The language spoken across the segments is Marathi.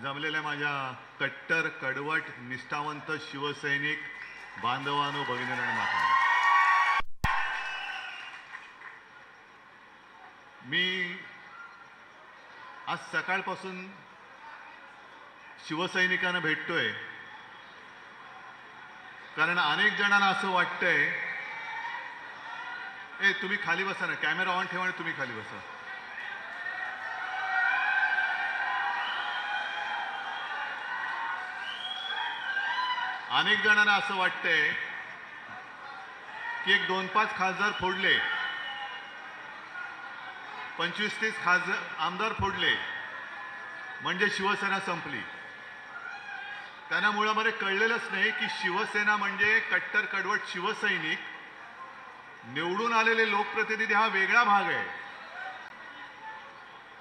जमलेल्या माझ्या कट्टर कडवट निष्ठावंत शिवसैनिक बांधवांनो, भगिनींनो आणि मातांनो, मी आज सकाळपासून शिवसैनिकांना भेटतोय कारण अनेक जणांना असं वाटतंय, तुम्ही खाली बसा ना, कॅमेरा ऑन ठेवा आणि तुम्ही खाली बसा. अनेक जणांना असं वाटतंय की एक 2-5 खासदार फोडले, 25-30 खासदार आमदार फोडले म्हणजे शिवसेना संपली. त्यांना मुळामध्ये कळलेलंच नाही की शिवसेना म्हणजे कट्टर कडवट शिवसैनिक, निवडून आलेले लोकप्रतिनिधी हा वेगळा भाग आहे.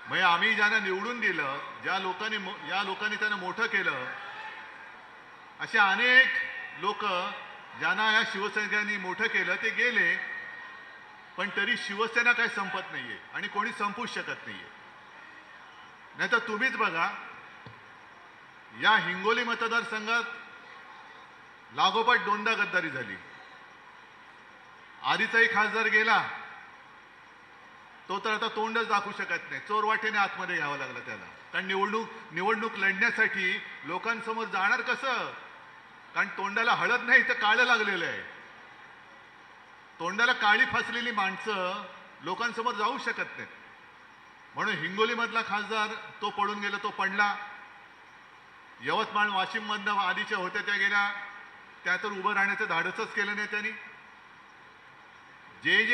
म्हणजे आम्ही ज्यांना निवडून दिलं, ज्या लोकांनी त्यांना मोठं केलं, असे अनेक लोक ज्यांना या शिवसैनिकांनी मोठं केलं ते गेले, पण तरी शिवसेना काही संपत नाहीये आणि कोणी संपूच शकत नाहीये. नाहीतर तुम्हीच बघा, या हिंगोली मतदारसंघात लागोपाठ 2दा गद्दारी झाली. आधीचाही खासदार गेला, तो तर आता तोंडच दाखवू शकत नाही, चोरवाटेने आतमध्ये घ्यावं लागलं त्याला. कारण निवडणूक लढण्यासाठी लोकांसमोर जाणार कसं? कारण तोंडाला हळद नाही तर काळं लागलेलं आहे. तोंडाला काळी फसलेली माणसं लोकांसमोर जाऊ शकत नाहीत. म्हणून हिंगोलीमधला खासदार तो पडून गेला, तो पडला. यवतमाळ वाशिममधनं आधीच्या होत्या त्या गेल्या, त्या तर उभं राहण्याचं धाडसच केलं नाही त्यांनी.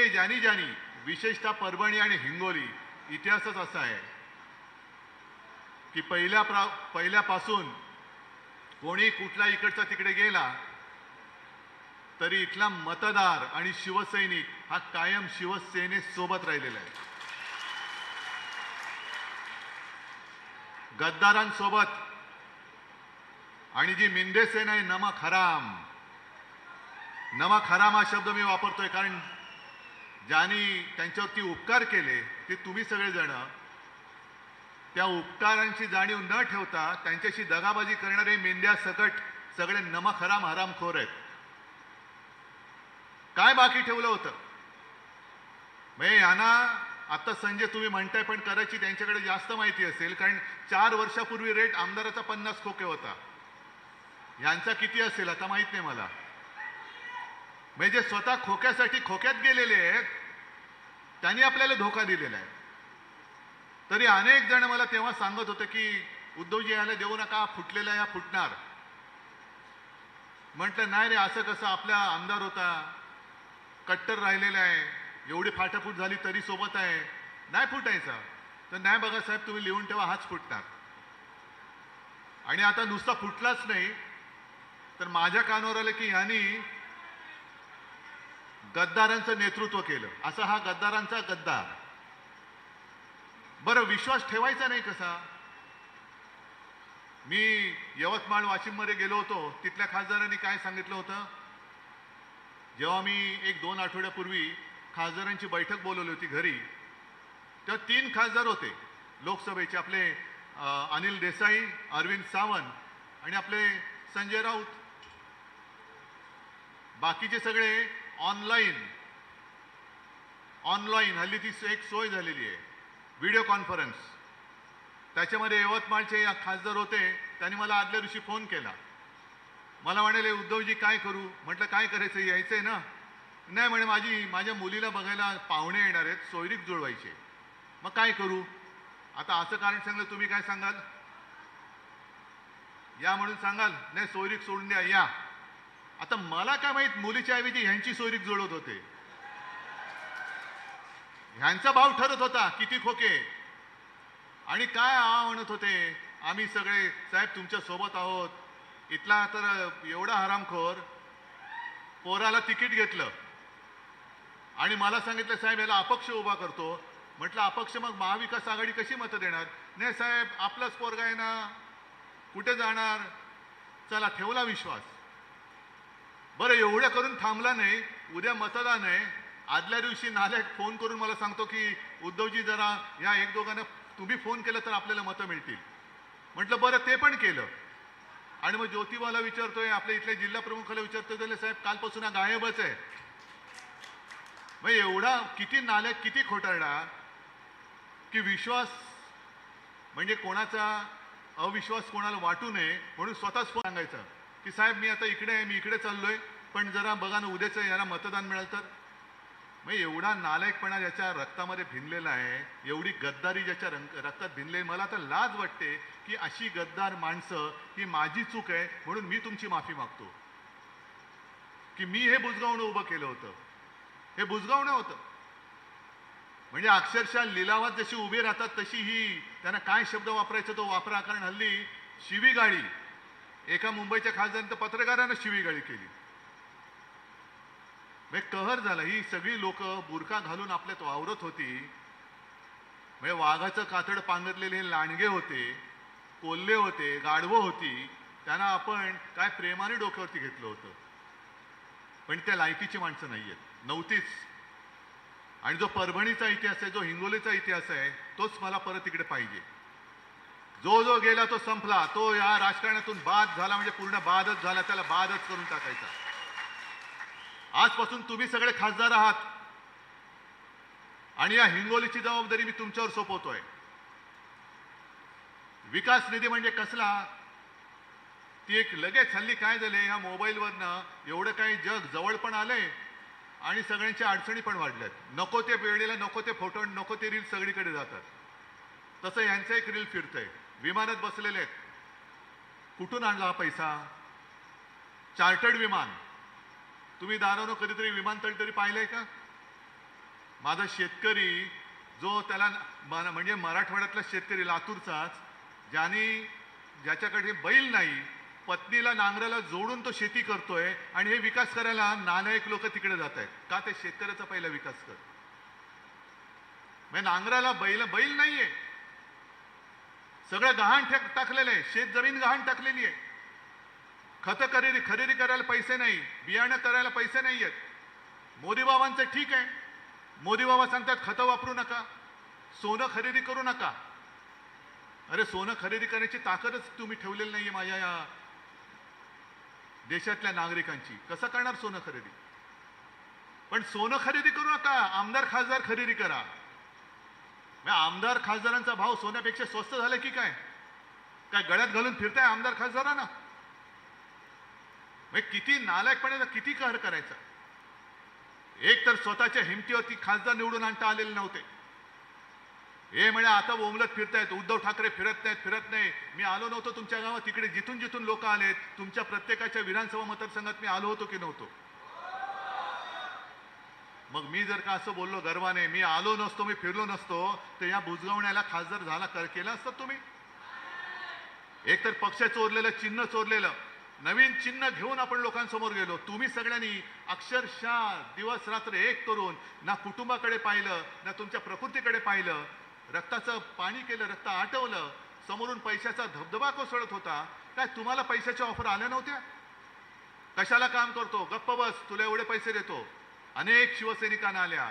ज्यांनी विशेषतः परभणी आणि हिंगोली, इतिहासच असा आहे की पहिल्यापासून कोणी कुठला इकडचा तिकडे गेला तरी इथला मतदार आणि शिवसैनिक हा कायम शिवसेनेसोबत राहिलेला आहे. गद्दारांसोबत. आणि जी मिंदे सेना आहे, नमक हराम हा शब्द मी वापरतोय कारण ज्यांनी त्यांच्यावरती उपकार केले ते तुम्ही सगळेजण, त्या उपकारांची जाणीव न ठेवता त्यांच्याशी दगाबाजी करणारे मेंढ्या सकट सगळे नमक हरामखोर आहेत. काय बाकी ठेवलं होतं? म्हणजे यांना आता संजय तुम्ही म्हणताय, पण करायची त्यांच्याकडे जास्त माहिती असेल, कारण 4 वर्षापूर्वी रेट आमदाराचा 50 खोके होता. यांचा किती असेल आता माहित नाही मला. म्हणजे स्वतः खोक्यात गेलेले आहेत, त्यांनी आपल्याला धोका दिलेला आहे. तरी अनेक जण मला तेव्हा सांगत होते की उद्धवजी याला देऊ नका, फुटलेला या फुटणार. म्हटलं नाही रे, असं कसं? आपला आमदार होता, कट्टर राहिलेला आहे, एवढी फाटाफूट झाली तरी सोबत आहे, नाही फुटायचा. तर नाही बघा साहेब, तुम्ही लिहून ठेवा, हाच फुटणार. आणि आता नुसता फुटलाच नाही तर माझ्या कानावर आलं की यांनी गद्दारांचं नेतृत्व केलं. असा हा गद्दारांचा गद्दार. बरं, विश्वास ठेवायचा नाही कसा? मी यवतमाळ वाशिममध्ये गेलो होतो, तिथल्या खासदारांनी काय सांगितलं होतं? जेव्हा मी 1-2 आठवड्यापूर्वी खासदारांची बैठक बोलवली होती घरी, तेव्हा 3 खासदार होते लोकसभेचे, आपले अनिल देसाई, अरविंद सावंत आणि आपले संजय राऊत. बाकीचे सगळे ऑनलाईन हल्ली ती एक सोय झालेली आहे, व्हिडिओ कॉन्फरन्स. त्याच्यामध्ये यवतमाळचे खासदार होते, त्यांनी मला आदल्या दिवशी फोन केला. मला म्हणाले, उद्धवजी काय करू? म्हटलं काय करायचं, यायचंय ना? नाही म्हणे, माझ्या मुलीला बघायला पाहुणे येणार आहेत, सोयरीक जुळवायचे. मग काय करू? आता असं कारण सांगलं, तुम्ही काय सांगाल? या म्हणून सांगाल? नाही, सोयरीक सोडून द्या, या. आता मला काय माहित, मुलीच्या ऐवजी ह्यांची सोयरीक जुळवत होते. ह्यांचा भाव ठरत होता किती खोके. आणि काय म्हणत होते, आम्ही सगळे साहेब तुमच्या सोबत आहोत. इथला तर एवढा हरामखोर, पोराला तिकीट घेतलं आणि मला सांगितलं, साहेब याला अपक्ष उभा करतो. म्हटलं अपक्ष, मग महाविकास आघाडी कशी मतं देणार? नाही साहेब, आपलाच पोरगा आहे ना, कुठे जाणार? चला, ठेवला विश्वास. बरं, एवढं करून थांबला नाही. उद्या मतदान आहे. आदल्या दिवशी नालायक फोन करून मला सांगतो की उद्धवजी जरा या 1-2 तुम्ही फोन केलं तर आपल्याला मतं मिळतील. म्हटलं बरं ते पण केलं. आणि मग ज्योतिबाला विचारतोय, आपल्या इथल्या जिल्हा प्रमुखाला विचारतोय, त्याला साहेब कालपासून हा गायबच आहे. मग एवढा किती नालायक, किती खोटारडा, की विश्वास म्हणजे कोणाचा अविश्वास कोणाला वाटू नये म्हणून स्वतःच फोन सांगायचा की साहेब मी आता इकडे आहे, मी इकडे चाललोय, पण जरा बघा ना उद्याचं याला मतदान मिळालं तर. मग एवढा नालायकपणा ज्याच्या रक्तामध्ये भिनलेला आहे, एवढी गद्दारी ज्याच्या रक्तात भिनले, मला आता लाज वाटते की अशी गद्दार माणसं, ही माझी चूक आहे म्हणून मी तुमची माफी मागतो की मी हे बुजगावणं उभं केलं होतं. हे बुजगावणं होतं. म्हणजे अक्षरशः लिलावात जशी उभी राहतात तशी ही त्यांना काय शब्द वापरायचा तो वापरा. कारण हल्ली शिवीगाळी, एका मुंबईच्या खासदारानं पत्रकारानं शिवीगाळी केली. म्हणजे कहर झाला. ही सगळी लोक बुरखा घालून आपल्यात वावरत होती. म्हणजे वाघाचं कातड पांघरलेले हे लांडगे होते, कोल्हे होते, गाढवं होती. त्यांना आपण काय प्रेमाने डोक्यावरती घेतलं होतं, पण त्या लायकीची माणसं नाहीयेत, नव्हतीच. आणि जो परभणीचा इतिहास आहे, जो हिंगोलीचा इतिहास आहे, तोच मला परत इकडे पाहिजे. जो जो गेला तो संपला, तो या राजकारणातून बाद झाला म्हणजे पूर्ण बादच झाला, त्याला बादच करून टाकायचा. आजपासून तुम्ही सगळे खासदार आहात आणि या हिंगोलीची जबाबदारी मी तुमच्यावर सोपवतोय. विकास निधी म्हणजे कसला, ती एक लगेच हल्ली काय झाले, या मोबाईलवरनं एवढं काही जग जवळ पण आलंय आणि सगळ्यांच्या अडचणी पण वाढल्यात. नको ते वेळेला नको ते फोटो, नको ते रील सगळीकडे जातात. तसं यांचं एक रील फिरतंय, विमानात बसलेले आहेत. कुठून आणला हा पैसा? चार्टर्ड विमान. तुम्ही दारानं कधीतरी विमानतळ तरी पाहिलंय का? माझा शेतकरी जो त्याला म्हणजे मराठवाड्यातला शेतकरी लातूरचाच, ज्याच्याकडे बैल नाही, पत्नीला नांगराला जोडून तो शेती करतोय आणि हे विकास करायला नालायक लोक तिकडे जात आहेत. का? ते शेतकऱ्याचा पहिला विकास कर. म्हणजे नांगराला बैल नाहीये, सगळं गहाण टाकलेलं आहे, शेत जमीन गहाण टाकलेली आहे. खत खरेदी करायला पैसे नाही, बियाणं करायला पैसे नाही आहेत. मोदी बाबांचं ठीक आहे, मोदी बाबा सांगतात खतं वापरू नका, सोनं खरेदी करू नका. अरे सोनं खरेदी करण्याची ताकदच तुम्ही ठेवलेली नाहीये माझ्या या देशातल्या नागरिकांची. कसं करणार सोनं खरेदी? पण सोनं खरेदी करू नका, आमदार खासदार खरेदी करा. आमदार खासदारांचा भाव सोन्यापेक्षा स्वस्त झाला की काय? काय गळ्यात घालून फिरताय आमदार खासदारांना? किती नालायकपणे, किती कहर करायचा. एक तर स्वतःच्या हिमतीवरती खासदार निवडून आणता आलेले नव्हते. हे म्हणे आता बोंबलत फिरतायत, उद्धव ठाकरे फिरत नाही. मी आलो नव्हतो तुमच्या गावात, तिकडे जिथून जिथून लोक आलेत, तुमच्या प्रत्येकाच्या विधानसभा मतदारसंघात मी आलो होतो की नव्हतो? मग मी जर का असं बोललो गर्वाने, मी आलो नसतो, मी फिरलो नसतो, तर या बुजगावण्याला खासदार झाला केला असतं तुम्ही? एक तर पक्ष चोरलेलं, चिन्ह चोरलेलं, नवीन चिन्ह घेऊन आपण लोकांसमोर गेलो. तुम्ही सगळ्यांनी अक्षरशः दिवस रात्र एक करून ना कुटुंबाकडे पाहिलं, ना तुमच्या प्रकृतीकडे पाहिलं. रक्ताचं पाणी केलं, रक्त आटवलं, समोरून पैशाचा धबधबा कोसळत होता. काय तुम्हाला पैशाच्या ऑफर आल्या नव्हत्या? कशाला काम करतो, गप्प बस, तुला एवढे पैसे देतो. अनेक शिवसैनिकांना आल्या,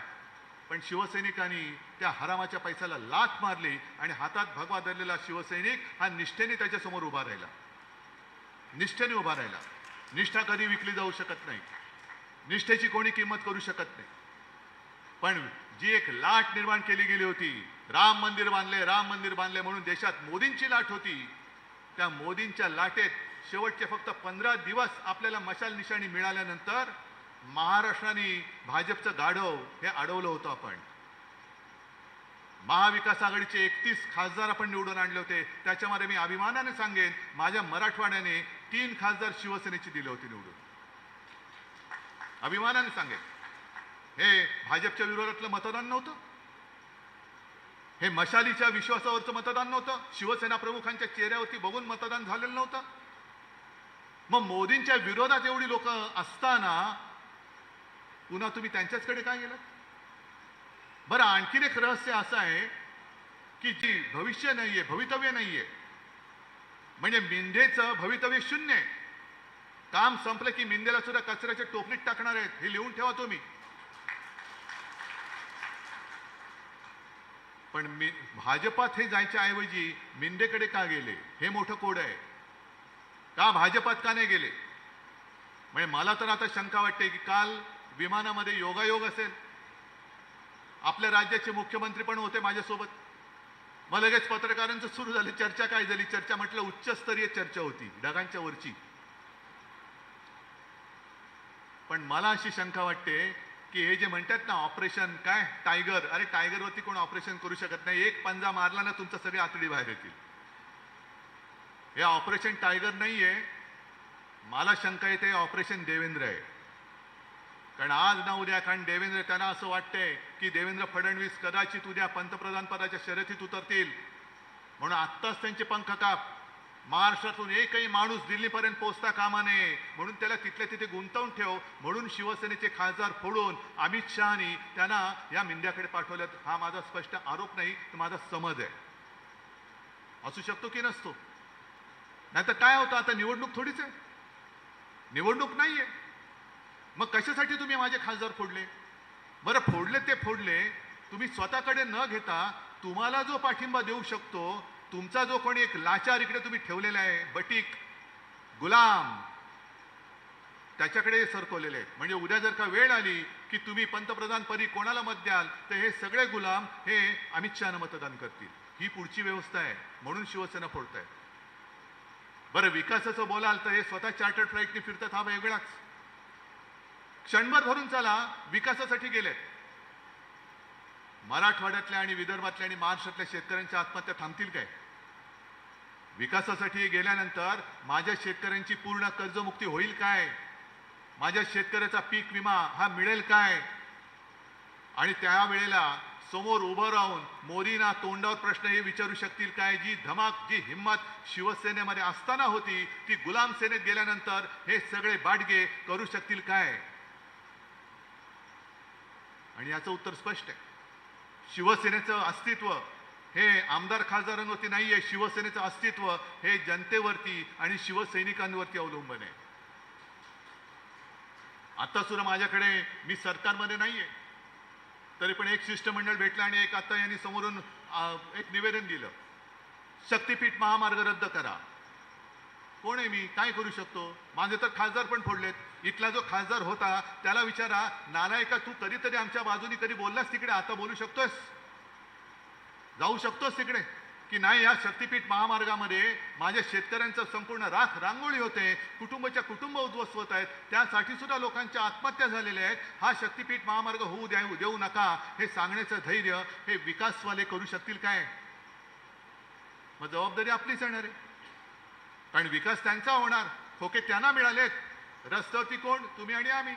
पण शिवसैनिकांनी त्या हरामाच्या पैशाला लाथ मारली आणि हातात भगवा धरलेला शिवसैनिक हा निष्ठेने त्याच्यासमोर उभा राहिला. निष्ठेने उभा राहिला. निष्ठा कधी विकली जाऊ शकत नाही, निष्ठेची कोणी किंमत करू शकत नाही. पण जी एक लाट निर्माण केली गेली होती, राम मंदिर बांधले म्हणून देशात मोदींची लाट होती, त्या मोदींच्या लाटेत शेवटचे फक्त 15 दिवस आपल्याला मशाल निशाणी मिळाल्यानंतर महाराष्ट्राने भाजपचं गाढव हे अडवलं होतं. आपण महाविकास आघाडीचे 31 खासदार आपण निवडून आणले होते. त्याच्यामध्ये मी अभिमानाने सांगेन, माझ्या मराठवाड्याने 3 खासदार शिवसेनेची दिले होते निवडून. अभिमानाने सांगेन. हे भाजपच्या विरोधातलं मतदान नव्हतं, हे मशालीच्या विश्वासावरचं मतदान नव्हतं, शिवसेना प्रमुखांच्या चेहऱ्यावरती बघून मतदान झालेलं नव्हतं. मग मोदींच्या विरोधात एवढी लोक असताना पुन्हा तुम्ही त्यांच्याचकडे काय गेलात? बरं, आणखीन एक रहस्य असं आहे की जी भविष्य नाहीये, भवितव्य नाहीये, म्हणजे मिंदेचं भवितव्य शून्य आहे. काम संपलं की मिंदेला सुद्धा कचऱ्याच्या टोपलीत टाकणार आहेत, हे लिहून ठेवा तुम्ही. पण पण मी भाजपात हे जायच्या ऐवजी मिंदेकडे का गेले, हे मोठं कोड आहे. का भाजपात का नाही गेले? म्हणजे मला तर आता शंका वाटते की काल विमानामध्ये योगायोग असेल, आपल्या राज्याचे मुख्यमंत्री पण होते माझ्यासोबत. मग लगेच पत्रकारांचं सुरू झालं, चर्चा काय झाली? चर्चा म्हटलं उच्चस्तरीय चर्चा होती, ढगांच्या वरची. पण मला अशी शंका वाटते की हे जे म्हणतात ना ऑपरेशन काय टायगर, अरे टायगरवरती कोण ऑपरेशन करू शकत नाही. एक पंजा मारला ना तुमचं सगळे आतडी बाहेर येतील. हे ऑपरेशन टायगर नाहीये. मला शंका येते ऑपरेशन देवेंद्र आहे. कारण आज ना उद्या, कारण देवेंद्र, त्यांना असं वाटतंय की देवेंद्र फडणवीस कदाचित उद्या पंतप्रधान पदाच्या शर्यतीत उतरतील, म्हणून आत्ताच त्यांचे पंख काप. महाराष्ट्रातून एकही माणूस दिल्लीपर्यंत पोहोचता कामा नये म्हणून त्याला तिथल्या तिथे गुंतवून ठेव, म्हणून शिवसेनेचे खासदार फोडून अमित शहानी त्यांना या मिंद्याकडे पाठवल्यात. हा माझा स्पष्ट आरोप नाही, तर माझा समज आहे. असू शकतो की नसतो. नाहीतर काय होतं, आता निवडणूक थोडीच आहे, निवडणूक नाहीये. मग कशासाठी तुम्ही माझे खासदार फोडले? बरं फोडले ते फोडले, तुम्ही स्वतःकडे न घेता तुम्हाला जो पाठिंबा देऊ शकतो, तुमचा जो कोणी एक लाचार इकडे तुम्ही ठेवलेला आहे, बटीक गुलाम, त्याच्याकडे सरकवलेले आहेत. म्हणजे उद्या जर का वेळ आली की तुम्ही पंतप्रधान पदी कोणाला मत द्याल, तर हे सगळे गुलाम हे अमित शहाना मतदान करतील. ही पुढची व्यवस्था आहे, म्हणून शिवसेना फोडताय. बरं विकासाचं बोलाल तर हे स्वतः चार्टर्ड फ्लाईटने फिरतात, हा वेगळाच. क्षणभर भरून चला, विकासासाठी गेलेत. मराठवाड्यातल्या आणि विदर्भातल्या आणि महाराष्ट्रातल्या शेतकऱ्यांच्या आत्महत्या थांबतील काय? विकासासाठी गेल्यानंतर माझ्या शेतकऱ्यांची पूर्ण कर्जमुक्ती होईल काय? माझ्या शेतकऱ्याचा पीक विमा हा मिळेल काय? आणि त्यावेळेला समोर उभं राहून मोदींना तोंडावर प्रश्न हे विचारू शकतील काय? जी धमाक, जी हिंमत शिवसेनेमध्ये असताना होती, ती गुलाम सेनेत गेल्यानंतर हे सगळे बाडगे करू शकतील काय? आणि याचं उत्तर स्पष्ट आहे. शिवसेनेचं अस्तित्व हे आमदार खासदारांवरती नाहीये. शिवसेनेचं अस्तित्व हे जनतेवरती आणि शिवसैनिकांवरती अवलंबून आहे. आता सुद्धा माझ्याकडे, मी सरकारमध्ये नाहीये, तरी पण एक शिष्टमंडळ भेटलं आणि एक आता यांनी समोरून एक निवेदन दिलं, शक्तीपीठ महामार्ग रद्द करा. कोण आहे मी, काय करू शकतो? माझे तर खासदार पण फोडलेत. इथला जो खासदार होता त्याला विचारा, नालायका तू कधीतरी आमच्या बाजूनी कधी बोललास तिकडे? आता बोलू शकतोस? जाऊ शकतोस तिकडे की नाही? या शक्तीपीठ महामार्गामध्ये माझ्या शेतकऱ्यांचं संपूर्ण राख रांगोळी होते, कुटुंबाच्या कुटुंब उद्ध्वस्त होत आहेत, त्यासाठी सुद्धा लोकांच्या आत्महत्या झालेल्या आहेत. हा शक्तीपीठ महामार्ग होऊ देऊ नका हे सांगण्याचं धैर्य हे विकासवाले करू शकतील काय? मग जबाबदारी आपलीच येणार आहे, कारण विकास त्यांचा होणार. खोके त्यांना मिळालेत. रस्त्यावरती कोण? तुम्ही आणि आम्ही.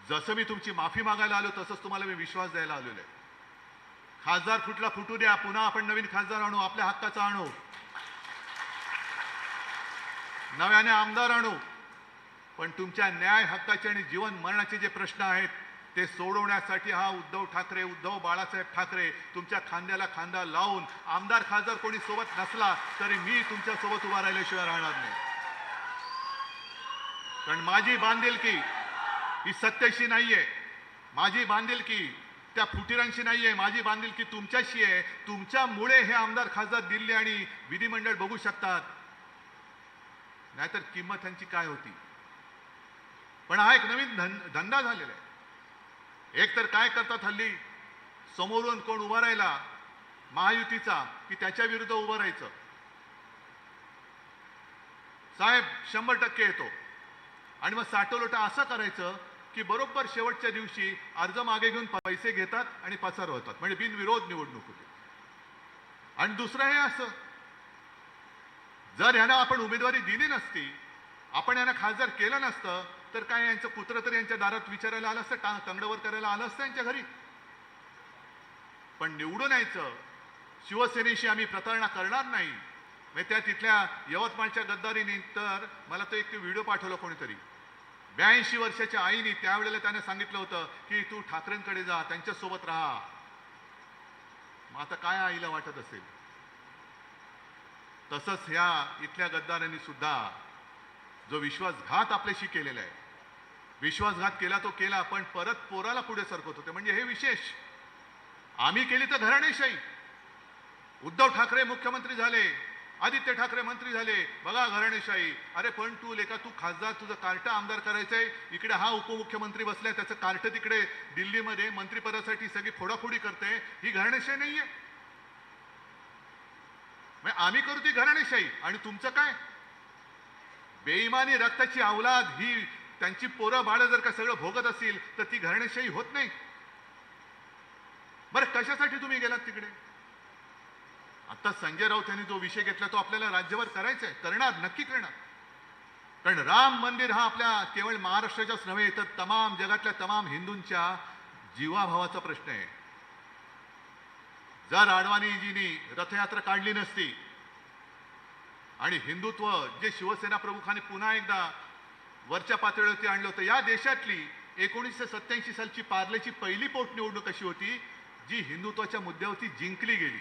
जसं मी तुमची माफी मागायला आलो तसंच तुम्हाला मी विश्वास द्यायला आलेलो आहे. खासदार फुटला फुटू द्या, पुन्हा आपण नवीन खासदार आणू, आपल्या हक्काचा आणू, नव्याने आमदार आणू. पण तुमच्या न्याय हक्काचे आणि जीवन मरणाचे जे प्रश्न आहेत ते सोडवण्यासाठी हा उद्धव ठाकरे, उद्धव बाळासाहेब ठाकरे तुमच्या खांद्याला खांदा लावून, आमदार खासदार कोणी सोबत नसला तरी मी तुमच्या सोबत उभा राहिल्याशिवाय राहणार नाही. कारण माझी बांधिलकी ही सत्तेशी नाहीये, माझी बांधिलकी त्या फुटीरांशी नाहीये, माझी बांधिलकी तुमच्याशी आहे. तुमच्यामुळे हे आमदार खासदार दिल्ली आणि विधिमंडळ बघू शकतात, नाहीतर किंमत त्यांची काय होती. पण हा एक नवीन धंदा झालेला आहे. एक तर काय करतात हल्ली, समोरून कोण उभा राहिला महायुतीचा की त्याच्या विरुद्ध उभं राहायचं. साहेब 100% येतो आणि मग साठवलोटा असं करायचं की बरोबर शेवटच्या दिवशी अर्ज मागे घेऊन पैसे घेतात आणि पसार होतात, म्हणजे बिनविरोध निवडणूक होते. आणि दुसरं हे असं, जर यांना आपण उमेदवारी दिली नसती, आपण यांना खासदार केलं नसतं, तर काय यांचं कुत्र तर यांच्या दारात विचारायला आलं असतं, तंगडवर करायला आलं असतं यांच्या घरी. पण निवडून यायचं, शिवसेनेशी आम्ही प्रतारणा करणार नाही. म्हणजे त्या तिथल्या यवतमाळच्या गद्दारीने तर मला तो एक व्हिडिओ पाठवला कोणीतरी. 82 वर्षाच्या आईने त्यावेळेला त्याने सांगितलं होतं की तू ठाकरेंकडे जा, त्यांच्यासोबत राहा. मग आता काय आईला वाटत असेल? तसंच ह्या इथल्या गद्दारांनी सुद्धा जो विश्वासघात आपल्याशी केलेला आहे, विश्वासघात केला तो केला, पण परत पोराला पुढे सरकत होते. म्हणजे हे विशेष. आम्ही केली तर घराणेशाही. उद्धव ठाकरे मुख्यमंत्री झाले, आदित्य ठाकरे मंत्री झाले, बघा घराणेशाही. अरे पण तू लेका, तू खासदार, तुझं कार्ट आमदार करायचंय, इकडे हा उपमुख्यमंत्री बसलाय, त्याचं कार्ट तिकडे दिल्लीमध्ये मंत्रिपदासाठी सगळी फोडाफोडी करते. ही घराणेशाही नाहीये. आम्ही करू ती घराणेशाही आणि तुमचं काय? बेईमानी रक्ताची अवलाद ही त्यांची पोरं बाळ जर का सगळं भोगत असतील तर ती घराणेशाही होत नाही. बरं कशासाठी तुम्ही गेलात तिकडे? आता संजय राऊत यांनी जो विषय घेतला तो आपल्याला राज्यभर करायचा आहे, करणार, नक्की करणार. कारण राम मंदिर हा आपल्या केवळ महाराष्ट्राच्याच नव्हे तर तमाम जगातल्या तमाम हिंदूंच्या जीवाभावाचा प्रश्न आहे. जर अडवाणीजींनी रथयात्रा काढली नसती आणि हिंदुत्व जे शिवसेना प्रमुखांनी पुन्हा एकदा वरच्या पातळीवरती आणलं होतं, या देशातली 1987 सालची पार्लेची पहिली पोटनिवडणूक अशी होती जी हिंदुत्वाच्या मुद्द्यावरती जिंकली गेली.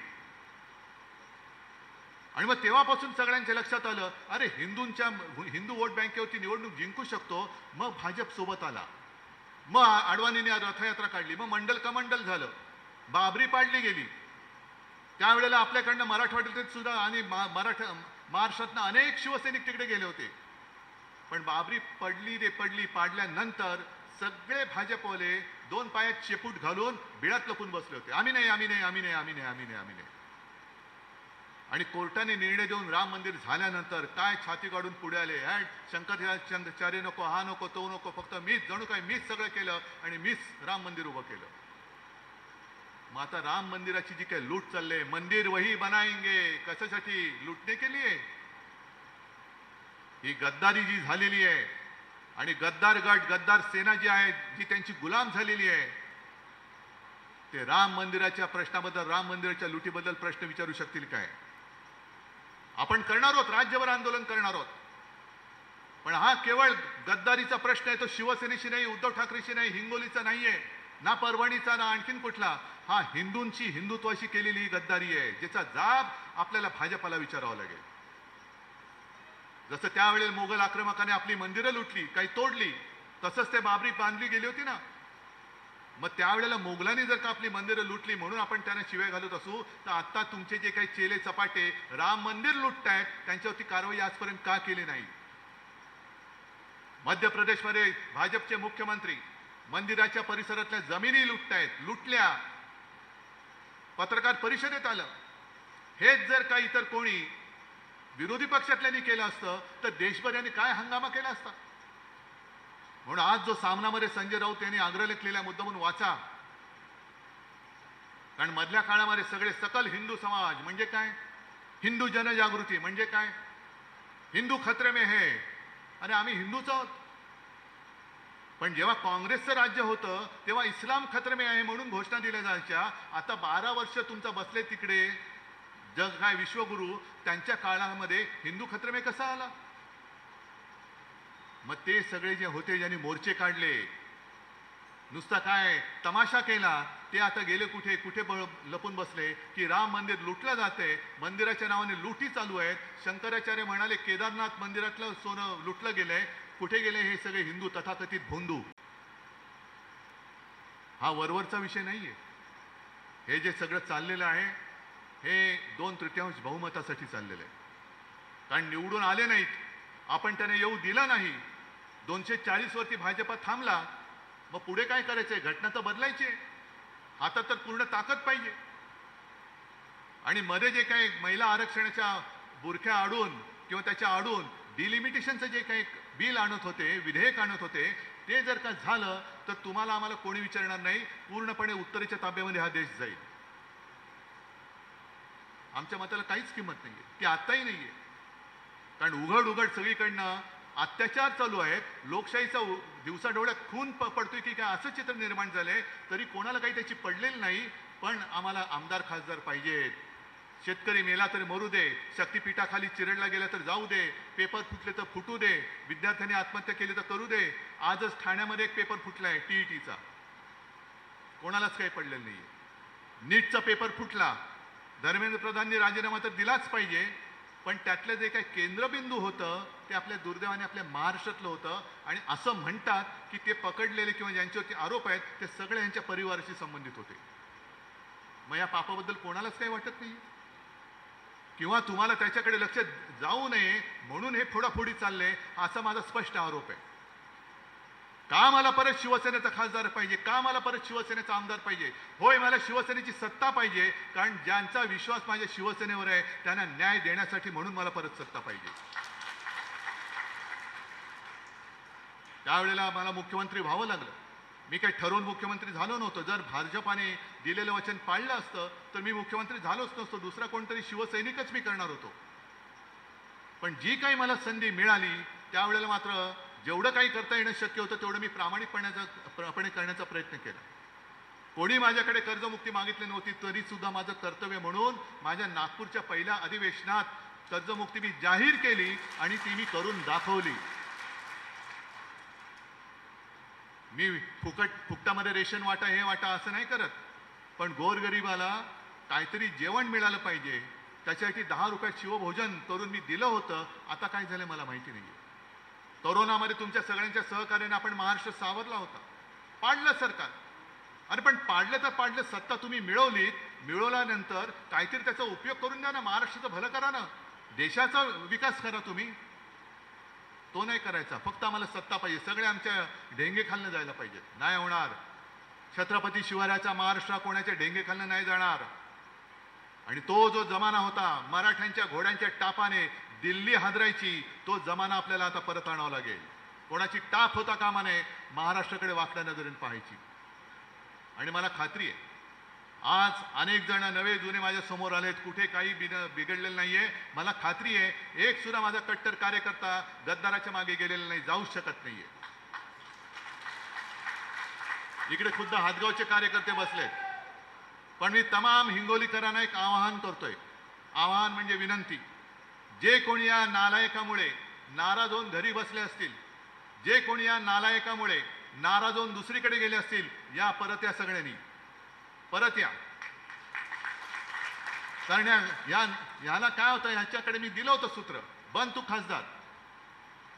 आणि मग तेव्हापासून सगळ्यांच्या लक्षात आलं, अरे हिंदू वोट बँकेवरती निवडणूक जिंकू शकतो. मग भाजप सोबत आला, मग अडवाणींनी रथयात्रा काढली, मग मंडल कमंडल झालं, बाबरी पाडली गेली. त्यावेळेला आपल्याकडनं मराठवाड्यात सुद्धा आणि महाराष्ट्रातनं अनेक शिवसैनिक तिकडे गेले होते. पण बाबरी पडली रे पडली, पाडल्यानंतर सगळे भाजपवाले दोन पायात शेपूट घालून बिळात लपून बसले होते. आम्ही नाही, आम्ही नाही, आम्ही नाही, आम्ही नाही, आम्ही नाही, आम्ही नाही. आणि कोर्टाने निर्णय देऊन राम मंदिर झाल्यानंतर काय छाती काढून पुढे आले, शंकराचार्य नको, हा नको, तो नको, फक्त मीच, जणू काय मीच सगळं केलं आणि मीच राम मंदिर उभं केलं. मग आता राम मंदिराची जी काही लूट चालले, मंदिर वही बनाएंगे, कशासाठी? लूटने के लिए. ही गद्दारी जी झालेली आहे आणि गद्दार गट, गद्दार सेना जी आहे, जी त्यांची गुलाम झालेली आहे, ते राम मंदिराच्या प्रश्नाबद्दल, राम मंदिराच्या लुटीबद्दल प्रश्न विचारू शकतील काय? आपण करणार आहोत, राज्यभर आंदोलन करणार आहोत. पण हा केवळ गद्दारीचा प्रश्न आहे, तो शिवसेनेशी नाही, उद्धव ठाकरेशी नाही, हिंगोलीचा नाहीये, ना परभणीचा, ना आणखीन कुठला. हा हिंदूंची, हिंदुत्वाशी केलेली गद्दारी आहे, ज्याचा जाब आपल्याला भाजपाला विचारावा लागेल. जसं त्यावेळेला मोगल आक्रमकाने आपली मंदिरं लुटली, काही तोडली, तसंच ते बाबरी बांधली गेली होती ना. मग त्यावेळेला मोगलांनी जर का आपली मंदिरं लुटली म्हणून आपण त्यांना शिव्या घालत असू, तर आता तुमचे जे काही चेले चपाटे राम मंदिर लुटतायत त्यांच्यावरती कारवाई आजपर्यंत का केली नाही? मध्य प्रदेशमध्ये भाजपचे मुख्यमंत्री मंदिराच्या परिसरातल्या जमिनी लुटतायत, लुटल्या, पत्रकार परिषदेत आलं. हेच जर का इतर कोणी विरोधी पक्षातल्यांनी केलं असतं तर देशभर यांनी काय हंगामा केला असता. म्हणून आज जो सामनामध्ये संजय राऊत यांनी आग्रह केलेला मुद्दा म्हणून वाचा. कारण मधल्या काळामध्ये सगळे सकल हिंदू समाज म्हणजे काय, हिंदू जनजागृती म्हणजे काय, हिंदू खतरे में है, अरे आम्ही हिंदूच आहोत. पण जेव्हा काँग्रेसचं राज्य होतं तेव्हा इस्लाम खतरे में आहे म्हणून घोषणा दिल्या जायच्या. आता 12 वर्ष तुमचा बसले तिकडे जग काय विश्वगुरु, त्यांच्या काळामध्ये हिंदू खतरे में कसा आला? मग ते सगळे जे होते ज्यांनी मोर्चे काढले, नुसता काय तमाशा केला, ते आता गेले कुठे, कुठे लपून बसले की राम मंदिर लुटलं जाते, मंदिराच्या नावाने लुटी चालू आहेत. शंकराचार्य म्हणाले केदारनाथ मंदिरातलं सोनं लुटलं गेलंय. कुठे गेले हे सगळे हिंदू तथाकथित भोंदू? हा वरवरचा विषय नाहीये. हे जे सगळं चाललेलं आहे हे 2/3 बहुमतासाठी चाललेलं आहे. कारण निवडून आले नाहीत, आपण त्यांना येऊ दिला नाही, 240 वरती भाजपा थांबला. मग पुढे काय करायचंय? घटना तर बदलायची, हातात तर पूर्ण ताकद पाहिजे. आणि मध्ये जे काही महिला आरक्षणाच्या बुरख्या आडून किंवा त्याच्या आडून डिलिमिटेशनचं जे काही बिल आणत होते, विधेयक आणत होते, ते जर का झालं तर तुम्हाला आम्हाला कोणी विचारणार नाही, पूर्णपणे उत्तरेच्या ताब्यामध्ये हा देश जाईल. आमच्या मताला काहीच किंमत नाहीये, ती आत्ताही नाहीये. कारण उघड उघड सगळीकडनं अत्याचार चालू आहेत, लोकशाहीचा दिवसाढवळ्यात खून पडतोय की काय असं चित्र निर्माण झालंय. तरी कोणाला काही त्याची पडलेली नाही. पण आम्हाला आमदार खासदार पाहिजेत. शेतकरी मेला तर मरू दे, शक्तीपीठाखाली चिरडला गेला तर जाऊ दे, पेपर फुटले तर फुटू दे, विद्यार्थ्यांनी आत्महत्या केली तर करू दे. आजच ठाण्यामध्ये एक पेपर फुटलाय टीईटीचा, कोणालाच काही पडलेलं नाहीये. नीटचा पेपर फुटला, धर्मेंद्र प्रधाननी राजीनामा तर दिलाच पाहिजे, पण त्यातलं जे काही केंद्रबिंदू होतं ते आपल्या दुर्दैवाने आपल्या महाराष्ट्रातलं होतं. आणि असं म्हणतात की ते पकडलेले किंवा ज्यांच्यावरती आरोप आहेत ते सगळे यांच्या परिवाराशी संबंधित होते. मग या पापाबद्दल कोणालाच काही वाटत नाही? किंवा तुम्हाला त्याच्याकडे लक्ष जाऊ नये म्हणून हे फोडाफोडी चालले, असा माझा स्पष्ट आरोप आहे. का मला परत शिवसेनेचा खासदार पाहिजे? का मला परत शिवसेनेचा आमदार पाहिजे? होय, मला शिवसेनेची सत्ता पाहिजे, कारण ज्यांचा विश्वास माझ्या शिवसेनेवर आहे त्यांना न्याय देण्यासाठी, म्हणून मला परत सत्ता पाहिजे. त्यावेळेला मला मुख्यमंत्री व्हावं लागलं. मी काही ठरवून मुख्यमंत्री झालो नव्हतो. जर भाजपाने दिलेलं वचन पाळलं असतं तर मी मुख्यमंत्री झालोच नसतो. दुसरा कोणतरी शिवसैनिकच मी करणार होतो. पण जी काही मला संधी मिळाली त्यावेळेला मात्र जेवढं काही करता येणं शक्य होतं तेवढं मी प्रामाणिकपणे करण्याचा प्रयत्न केला. कोणी माझ्याकडे कर्जमुक्ती मागितली नव्हती, तरी सुद्धा माझं कर्तव्य म्हणून माझ्या नागपूरच्या पहिल्या अधिवेशनात कर्जमुक्ती मी जाहीर केली आणि ती मी करून दाखवली. मी फुकटामध्ये रेशन वाटा हे वाटा असं नाही करत, पण गोरगरिबाला काहीतरी जेवण मिळालं पाहिजे त्याच्यासाठी 10 रुपयात शिवभोजन करून मी दिलं होतं. आता काय झालं मला माहिती नाही. कोरोनामध्ये तुमच्या सगळ्यांच्या सहकार्याने आपण महाराष्ट्र सावरला होता. पाडलं सरकार. अरे पण पाडलं तर पाडलं, सत्ता तुम्ही मिळवलीत, मिळवल्यानंतर काहीतरी त्याचा उपयोग करून द्या ना, महाराष्ट्राचं भलं करा ना, देशाचा विकास करा. तुम्ही तो नाही करायचा. फक्त आम्हाला सत्ता पाहिजे, सगळे आमच्या ढेंगे खालनं जायला पाहिजेत. नाही होणार. छत्रपती शिवरायाचा महाराष्ट्र कोणाच्या ढेंगे खालनं नाही जाणार. आणि तो जो जमाना होता मराठ्यांच्या घोड्यांच्या टापाने दिल्ली हादरायची, तो जमाना आपल्याला आता परत आणावा लागेल. कोणाची टाप होता कामा नये, महाराष्ट्राकडे वाकड्या नजरेने पाहायची. आणि मला खात्री आहे आज अनेक जण नवे जुने माझ्या समोर आलेत, कुठे काही बिघडलेलं नाहीये. मला खात्री आहे एक सुद्धा माझा कट्टर कार्यकर्ता गद्दाराच्या मागे गेलेला नाही, जाऊ शकत नाहीये. इकडे खुद्द हातगावचे कार्यकर्ते बसलेत. पण मी तमाम हिंगोलीकरांना एक आवाहन करतोय. आवाहन म्हणजे विनंती. जे कोणी या नालायकामुळे नाराज होऊन घरी बसले असतील, जे कोणी या नालायकामुळे नाराज होऊन दुसरीकडे गेले असतील, या परत या सगळ्यांनी परत या. कारण याला काय होतं, ह्याच्याकडे मी दिलं होतं सूत्र, बन तू खासदार.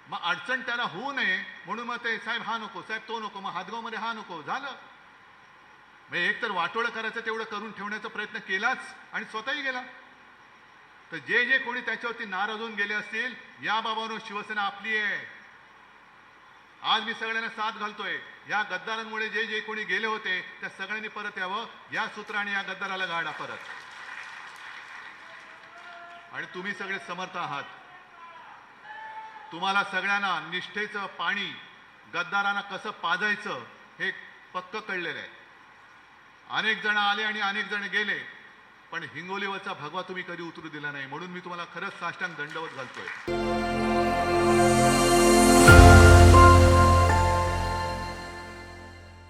मग अडचण त्याला होऊ नये म्हणून मग ते साहेब हा नको, साहेब तो नको, मग हातगावमध्ये हा नको, झालं. मग एक तर वाटोळं करायचं तेवढं करून ठेवण्याचा प्रयत्न केलाच आणि स्वतःही गेला. तर जे जे कोणी त्याच्यावरती नाराज होऊन गेले असतील, या बाबांनो शिवसेना आपली आहे. आज मी सगळ्यांना साथ घालतोय. या गद्दारांमुळे जे जे कोणी गेले होते त्या सगळ्यांनी परत यावं. या सूत्राने या गद्दाराला गाडा परत. आणि तुम्ही सगळे समर्थ आहात. तुम्हाला सगळ्यांना निष्ठेचं पाणी गद्दारांना कसं पाजायचं हे पक्क कळलेलं आहे. अनेक जण आले आणि अनेक जण गेले, पण हिंगोलीवरचा भगवा तुम्ही कधी उतरू दिला नाही. म्हणून मी तुम्हाला खरंच साष्टांग दंडवत घालतोय.